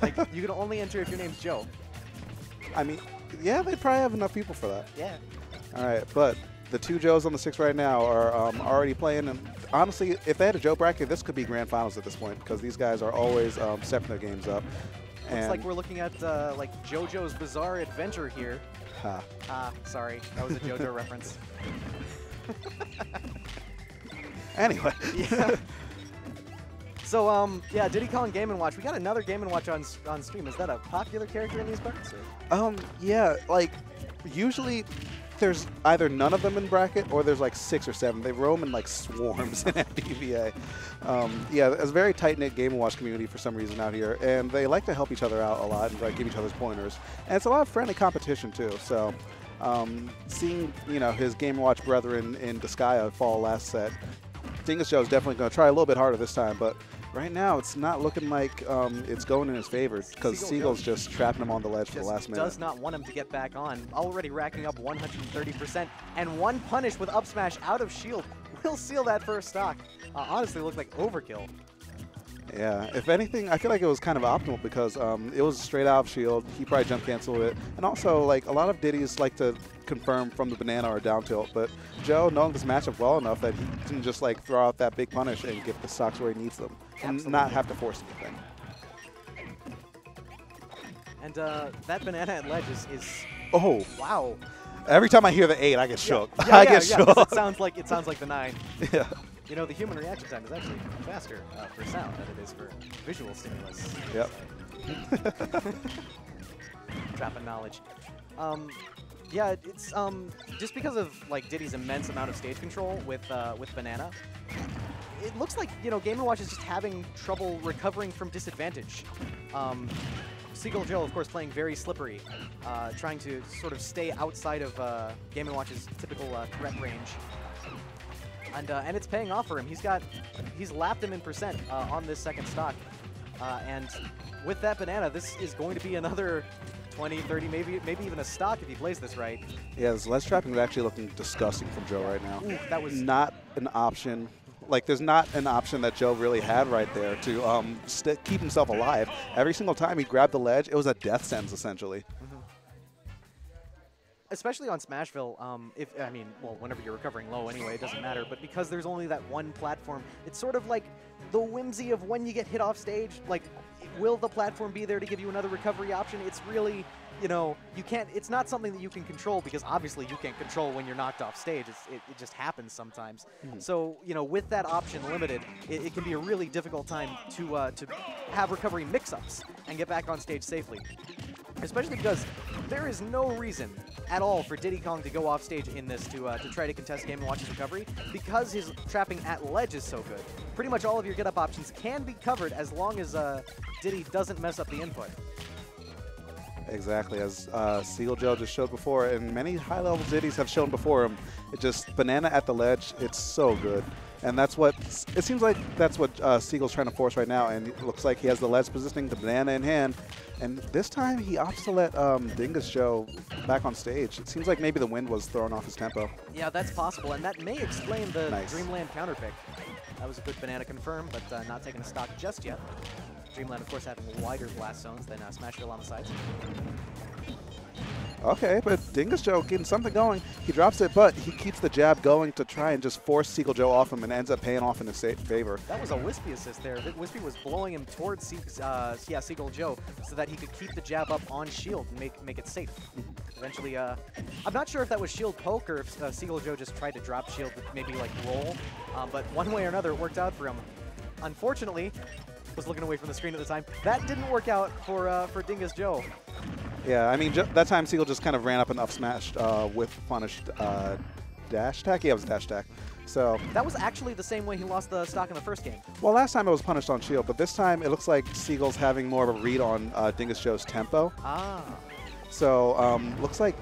Like, you can only enter if your name's Joe. I mean, yeah, they probably have enough people for that. Yeah. All right, but the 2 Joes on the 6 right now are already playing. And honestly, if they had a Joe bracket, this could be grand finals at this point because these guys are always stepping their games up. Looks like we're looking at like JoJo's Bizarre Adventure here. Sorry, that was a JoJo reference. Anyway. Yeah. So, yeah, Diddy Kong Game & Watch. We got another Game & Watch on stream. Is that a popular character in these parts? Yeah, like, usually there's either none of them in bracket or there's like 6 or 7. They roam in like swarms in FPVA. Yeah, it's a very tight-knit Game & Watch community for some reason out here, and they like to help each other out a lot and like give each other's pointers. And it's a lot of friendly competition too, so seeing, you know, his Game & Watch brethren in Disgaea fall last set, Dingus Joe is definitely going to try a little bit harder this time, but right now it's not looking like it's going in his favor because Seagull's just trapping him on the ledge for the last minute. Does not want him to get back on. Already racking up 130%, and one punish with up smash out of shield will seal that first stock. Honestly, looked like overkill. Yeah, if anything, I feel like it was kind of optimal because it was straight out of shield. He probably jump canceled it. And also, like, a lot of Diddy's like to confirm from the banana or down tilt. But Joe, knowing this matchup well enough that he can just, like, throw out that big punish and get the stocks where he needs them. And not have to force anything. And that banana at ledge is oh. Wow. Every time I hear the 8, I get shook. Yeah, I get shook. It sounds like the 9. Yeah. You know, the human reaction time is actually faster for sound than it is for visual stimulus. Yep. Dropping knowledge. Yeah, it's just because of like Diddy's immense amount of stage control with Banana. It looks like, you know, Game & Watch is just having trouble recovering from disadvantage. Seagull Joe, of course, playing very slippery, trying to sort of stay outside of Game & Watch's typical threat range. And it's paying off for him. He's lapped him in percent on this second stock. And with that banana, this is going to be another 20, 30, maybe even a stock if he plays this right. Yeah, this ledge trapping is actually looking disgusting from Joe right now. Ooh, that was not an option. Like, there's not an option that Joe really had right there to keep himself alive. Every single time he grabbed the ledge, it was a death sentence, essentially. Especially on Smashville, whenever you're recovering low anyway, it doesn't matter. But because there's only that one platform, it's sort of like the whimsy of when you get hit off stage. Like, will the platform be there to give you another recovery option? It's really, you know, you can't. It's not something that you can control because obviously you can't control when you're knocked off stage. It just happens sometimes. So, you know, with that option limited, it can be a really difficult time to have recovery mix-ups and get back on stage safely. Especially because there is no reason at all for Diddy Kong to go off stage in this to try to contest Game & Watch's recovery because his trapping at ledge is so good. Pretty much all of your get-up options can be covered as long as Diddy doesn't mess up the input. Exactly, as Seagull Joe just showed before, and many high-level Diddies have shown before him. It just, banana at the ledge, it's so good. And that's what, it seems like that's what Seagull's trying to force right now, and it looks like he has the ledge positioning, the banana in hand, and this time he opts to let Dingus Joe back on stage. It seems like maybe the wind was thrown off his tempo. Yeah, that's possible, and that may explain the Dreamland counterpick. That was a good banana confirm, but not taking a stock just yet. Dreamland, of course, having wider blast zones than Smashville on the sides. Okay, but Dingus Joe getting something going. He drops it, but he keeps the jab going to try and just force Seagull Joe off him and ends up paying off in his favor. That was a Wispy assist there. Wispy was blowing him towards Seagull Joe so that he could keep the jab up on shield and make it safe. Eventually, I'm not sure if that was shield poke or if Seagull Joe just tried to drop shield with maybe like roll, but one way or another it worked out for him. Unfortunately, was looking away from the screen at the time. That didn't work out for Dingus Joe. Yeah, I mean, that time Seagull just kind of ran up and up smashed with punished dash attack. Yeah, it was dash attack. So that was actually the same way he lost the stock in the first game. Well, last time it was punished on shield, but this time it looks like Seagull's having more of a read on Dingus Joe's tempo. Ah. So looks like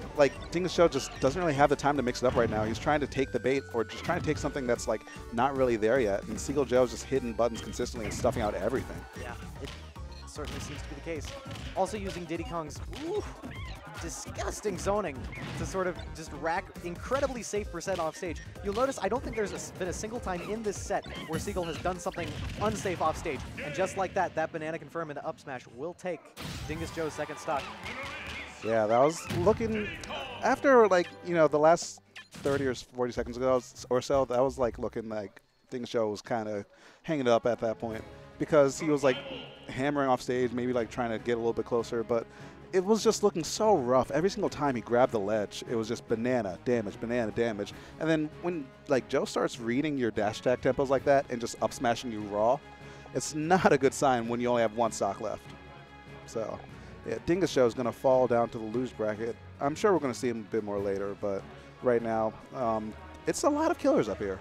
Dingus Joe just doesn't really have the time to mix it up right now. He's trying to take the bait or just trying to take something that's like not really there yet. And Seagull Joe's just hitting buttons consistently and stuffing out everything. Yeah. It's certainly seems to be the case. Also using Diddy Kong's disgusting zoning to sort of just rack incredibly safe percent off stage. You'll notice I don't think there's been a single time in this set where Seagull has done something unsafe off stage. And just like that, that banana confirm into up smash will take Dingus Joe's second stock. Yeah, that was looking, after like, you know, the last 30 or 40 seconds ago or so, that was like looking like Dingus Joe was kind of hanging it up at that point because he was like hammering off stage, maybe like trying to get a little bit closer, but it was just looking so rough. Every single time he grabbed the ledge, it was just banana damage. And then when like Joe starts reading your dash attack tempos like that and just up smashing you raw, it's not a good sign when you only have one stock left. So yeah, Dingus Joe is going to fall down to the lose bracket. I'm sure we're going to see him a bit more later, but right now, it's a lot of killers up here.